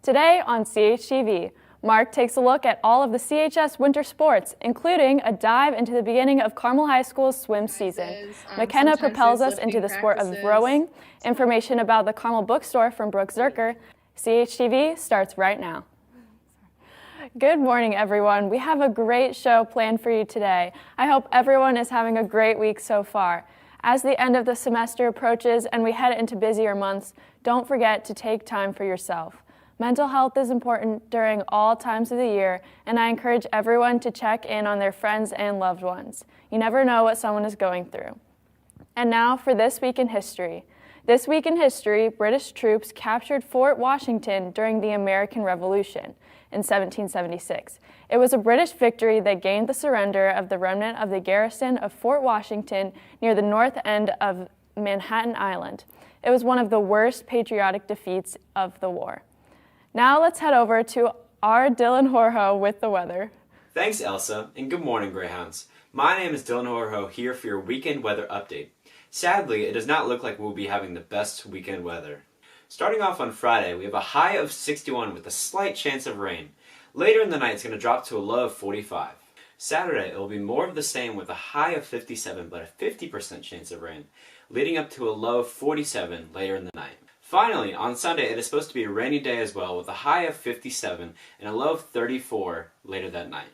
Today on CHTV, Mark takes a look at all of the CHS winter sports, including a dive into the beginning of Carmel High School's swim season. McKenna propels us into the sport of rowing, information about the Carmel Bookstore from Brooke Zerker. CHTV starts right now. Good morning, everyone. We have a great show planned for you today. I hope everyone is having a great week so far. As the end of the semester approaches and we head into busier months, don't forget to take time for yourself. Mental health is important during all times of the year, and I encourage everyone to check in on their friends and loved ones. You never know what someone is going through. And now for This Week in History. This week in history, British troops captured Fort Washington during the American Revolution in 1776. It was a British victory that gained the surrender of the remnant of the garrison of Fort Washington near the north end of Manhattan Island. It was one of the worst patriotic defeats of the war. Now let's head over to our Dylan Horoho with the weather. Thanks, Elsa, and good morning, Greyhounds. My name is Dylan Horoho here for your weekend weather update. Sadly, it does not look like we'll be having the best weekend weather. Starting off on Friday, we have a high of 61 with a slight chance of rain. Later in the night, it's going to drop to a low of 45. Saturday, it will be more of the same with a high of 57 but a 50% chance of rain, leading up to a low of 47 later in the night. Finally, on Sunday, it is supposed to be a rainy day as well, with a high of 57 and a low of 34 later that night.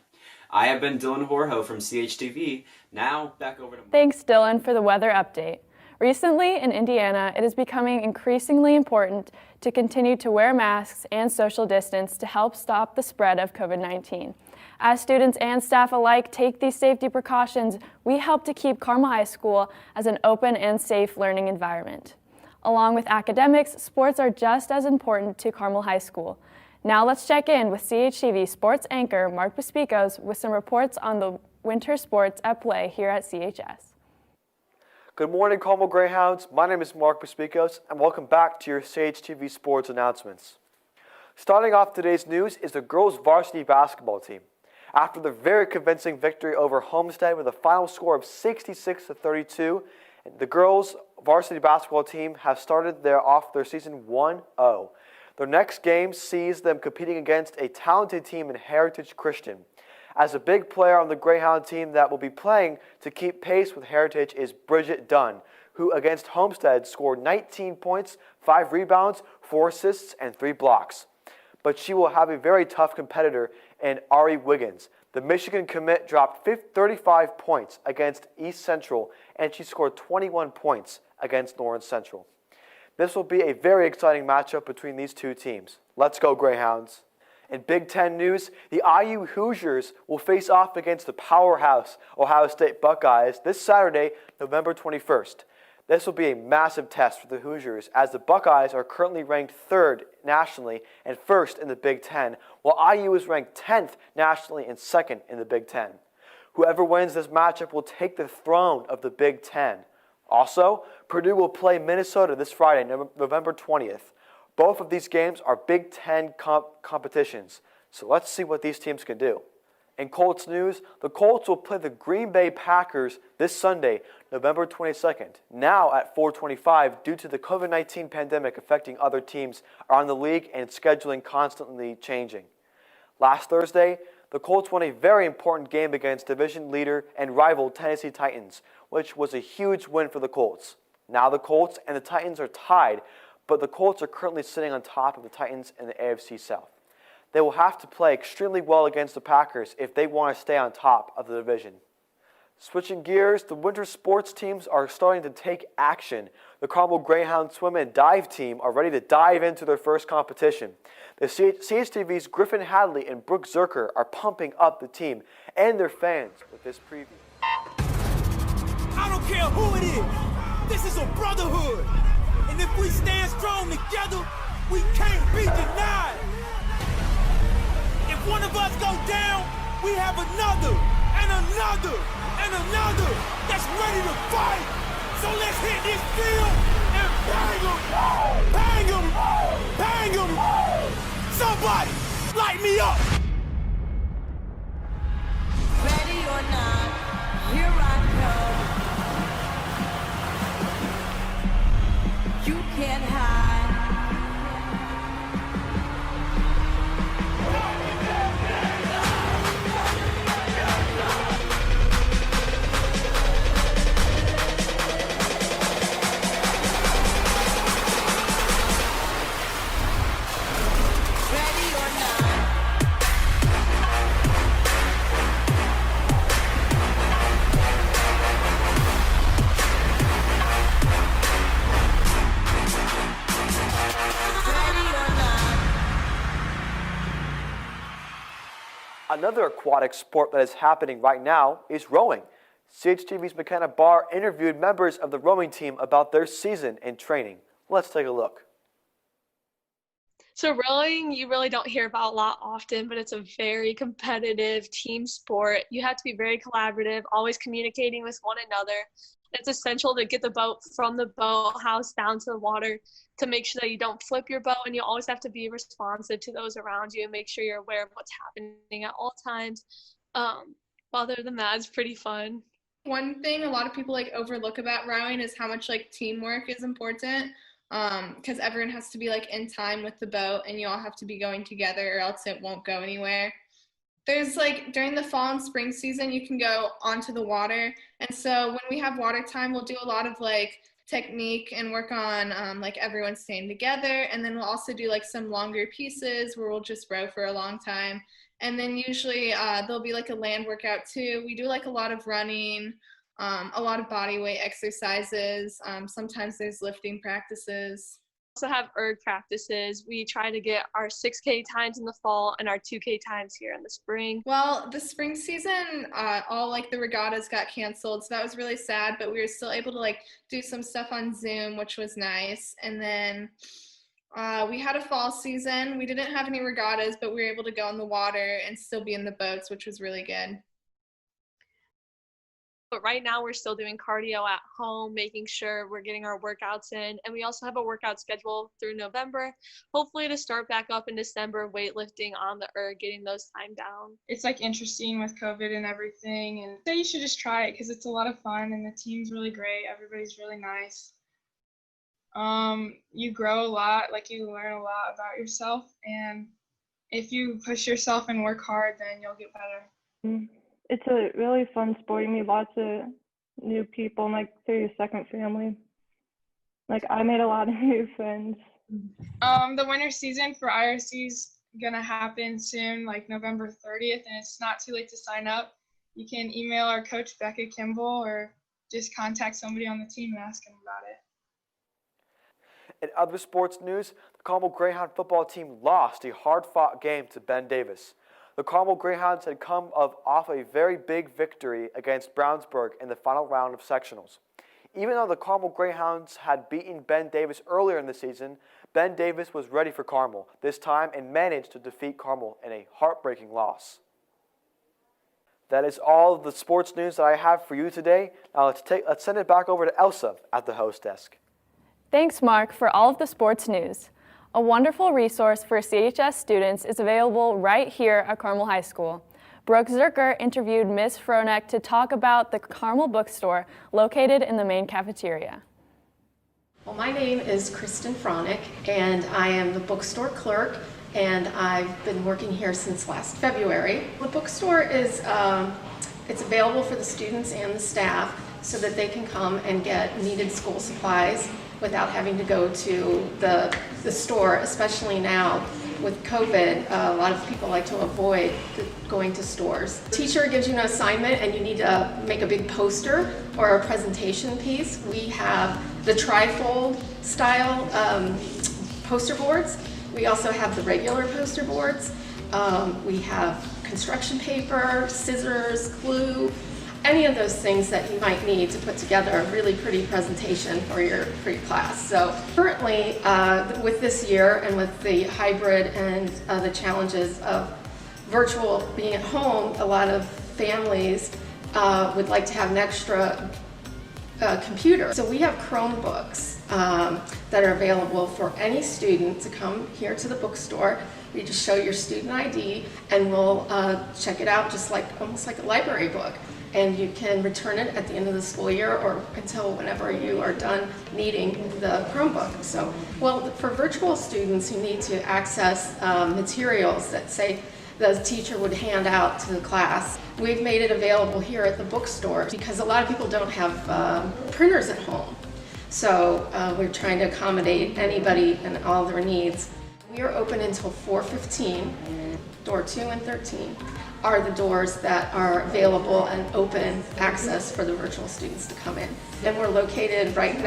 I have been Dylan Horoho from CHTV. Now, back over to Mark. Thanks, Dylan, for the weather update. Recently, in Indiana, it is becoming increasingly important to continue to wear masks and social distance to help stop the spread of COVID-19. As students and staff alike take these safety precautions, we help to keep Carmel High School as an open and safe learning environment. Along with academics, sports are just as important to Carmel High School. Now let's check in with CHTV sports anchor Mark Bisbecos with some reports on the winter sports at play here at CHS. Good morning, Carmel Greyhounds. My name is Mark Bisbecos, and welcome back to your CHTV sports announcements. Starting off today's news is the girls' varsity basketball team. After the very convincing victory over Homestead with a final score of 66-32, the girls' varsity basketball team have started off their season 1-0. Their next game sees them competing against a talented team in Heritage Christian. As a big player on the Greyhound team that will be playing to keep pace with Heritage is Bridget Dunn, who against Homestead scored 19 points, 5 rebounds, 4 assists, and 3 blocks. But she will have a very tough competitor in Ari Wiggins. The Michigan commit dropped 35 points against East Central, and she scored 21 points against Lawrence Central. This will be a very exciting matchup between these two teams. Let's go, Greyhounds. In Big Ten news, the IU Hoosiers will face off against the powerhouse Ohio State Buckeyes this Saturday, November 21st. This will be a massive test for the Hoosiers, as the Buckeyes are currently ranked 3rd nationally and 1st in the Big Ten, while IU is ranked 10th nationally and 2nd in the Big Ten. Whoever wins this matchup will take the throne of the Big Ten. Also, Purdue will play Minnesota this Friday, November 20th. Both of these games are Big Ten competitions, so let's see what these teams can do. In Colts news, the Colts will play the Green Bay Packers this Sunday, November 22nd, now at 4:25 due to the COVID-19 pandemic affecting other teams around the league and scheduling constantly changing. Last Thursday, the Colts won a very important game against division leader and rival Tennessee Titans, which was a huge win for the Colts. Now the Colts and the Titans are tied, but the Colts are currently sitting on top of the Titans in the AFC South. They will have to play extremely well against the Packers if they want to stay on top of the division. Switching gears, the winter sports teams are starting to take action. The Carmel Greyhound swim and dive team are ready to dive into their first competition. The CHTV's Griffin Hadley and Brooke Zerker are pumping up the team and their fans with this preview. I don't care who it is. This is a brotherhood. And if we stand strong together, we can't be denied. If one of us go down, we have another, and another, and another that's ready to fight. So let's hit this field and bang them, bang them, bang them. Somebody light me up. Ready or not, here I come. You can't hide. Another aquatic sport that is happening right now is rowing. CHTV's McKenna Barr interviewed members of the rowing team about their season and training. Let's take a look. So rowing, you really don't hear about a lot often, but it's a very competitive team sport. You have to be very collaborative, always communicating with one another. It's essential to get the boat from the boathouse down to the water to make sure that you don't flip your boat, and you always have to be responsive to those around you and make sure you're aware of what's happening at all times. Other than that, it's pretty fun. One thing a lot of people overlook about rowing is how much teamwork is important, because everyone has to be in time with the boat, and you all have to be going together or else it won't go anywhere. There's during the fall and spring season, you can go onto the water, and so when we have water time, we'll do a lot of technique and work on everyone staying together, and then we'll also do some longer pieces where we'll just row for a long time. And then usually there'll be a land workout too. We do a lot of running, a lot of body weight exercises. Sometimes there's lifting practices. We also have erg practices. We try to get our 6K times in the fall and our 2K times here in the spring. Well, the spring season, all the regattas got canceled, so that was really sad, but we were still able to do some stuff on Zoom, which was nice. And then we had a fall season. We didn't have any regattas, but we were able to go in the water and still be in the boats, which was really good. But right now we're still doing cardio at home, making sure we're getting our workouts in. And we also have a workout schedule through November, hopefully to start back up in December, weightlifting on the erg, getting those time down. It's interesting with COVID and everything, and so you should just try it because it's a lot of fun and the team's really great. Everybody's really nice. You grow a lot, you learn a lot about yourself, and if you push yourself and work hard, then you'll get better. It's a really fun sport. You meet lots of new people and they're your second family. I made a lot of new friends. The winter season for IRC is gonna happen soon, November 30th, and it's not too late to sign up. You can email our coach Becca Kimball or just contact somebody on the team and ask them about it. In other sports news, the Carmel Greyhound football team lost a hard-fought game to Ben Davis. The Carmel Greyhounds had come off a very big victory against Brownsburg in the final round of sectionals. Even though the Carmel Greyhounds had beaten Ben Davis earlier in the season, Ben Davis was ready for Carmel this time and managed to defeat Carmel in a heartbreaking loss. That is all of the sports news that I have for you today. Now let's send it back over to Elsa at the host desk. Thanks, Mark, for all of the sports news. A wonderful resource for CHS students is available right here at Carmel High School. Brooke Zerker interviewed Ms. Fronek to talk about the Carmel Bookstore located in the main cafeteria. Well, my name is Kristen Fronek, and I am the bookstore clerk, and I've been working here since last February. The bookstore is it's available for the students and the staff so that they can come and get needed school supplies without having to go to the store, especially now with COVID. A lot of people like to avoid going to stores. The teacher gives you an assignment and you need to make a big poster or a presentation piece. We have the trifold style poster boards. We also have the regular poster boards. We have construction paper, scissors, glue, any of those things that you might need to put together a really pretty presentation for your class. So currently, with this year and with the hybrid and the challenges of virtual being at home, a lot of families would like to have an extra computer. So we have Chromebooks that are available for any student to come here to the bookstore. You just show your student ID and we'll check it out just almost like a library book. And you can return it at the end of the school year or until whenever you are done needing the Chromebook. So, well, for virtual students who need to access materials that say the teacher would hand out to the class, we've made it available here at the bookstore because a lot of people don't have printers at home. So we're trying to accommodate anybody and all their needs. We are open until 4:15. Door 2 and 13 are the doors that are available and open access for the virtual students to come in. And we're located right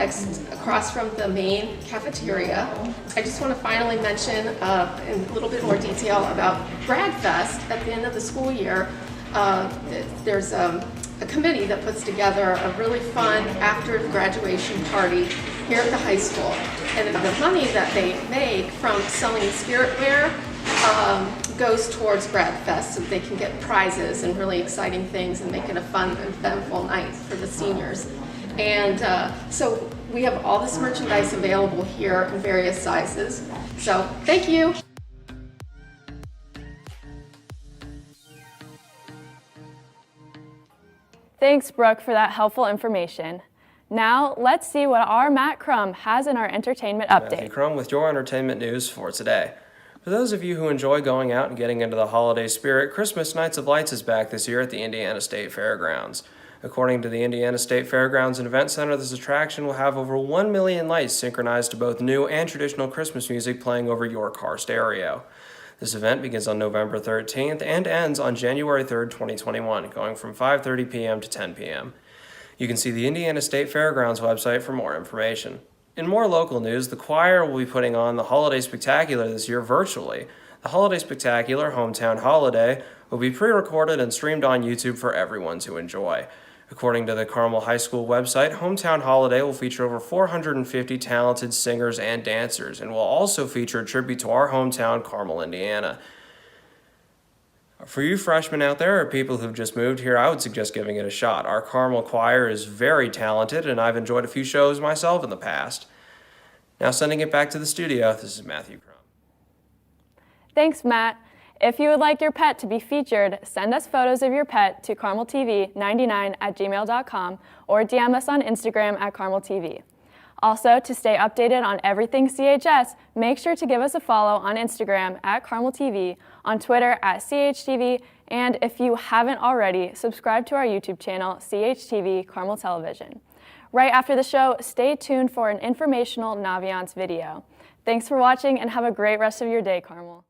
across from the main cafeteria. I just want to finally mention in a little bit more detail about Grad Fest at the end of the school year. There's a committee that puts together a really fun after graduation party here at the high school. And the money that they make from selling spiritware goes towards Grad Fest so they can get prizes and really exciting things and make it a fun and eventful night for the seniors. And so we have all this merchandise available here in various sizes. So thank you. Thanks, Brooke, for that helpful information. Now, let's see what our Matt Crum has in our entertainment update. Matthew Crum with your entertainment news for today. For those of you who enjoy going out and getting into the holiday spirit, Christmas Nights of Lights is back this year at the Indiana State Fairgrounds. According to the Indiana State Fairgrounds and Event Center, this attraction will have over 1 million lights synchronized to both new and traditional Christmas music playing over your car stereo. This event begins on November 13th and ends on January 3rd, 2021, going from 5:30 p.m. to 10 p.m. You can see the Indiana State Fairgrounds website for more information. In more local news, the choir will be putting on the Holiday Spectacular this year virtually. The Holiday Spectacular, Hometown Holiday, will be pre-recorded and streamed on YouTube for everyone to enjoy. According to the Carmel High School website, Hometown Holiday will feature over 450 talented singers and dancers, and will also feature a tribute to our hometown, Carmel, Indiana. For you freshmen out there or people who've just moved here, I would suggest giving it a shot. Our Carmel choir is very talented, and I've enjoyed a few shows myself in the past. Now sending it back to the studio, this is Matthew Crum. Thanks, Matt. If you would like your pet to be featured, send us photos of your pet to carmeltv99@gmail.com or DM us on Instagram at carmeltv. Also, to stay updated on everything CHS, make sure to give us a follow on Instagram at carmeltv, on Twitter at CHTV, and if you haven't already, subscribe to our YouTube channel, CHTV Carmel Television. Right after the show, stay tuned for an informational Naviance video. Thanks for watching and have a great rest of your day, Carmel.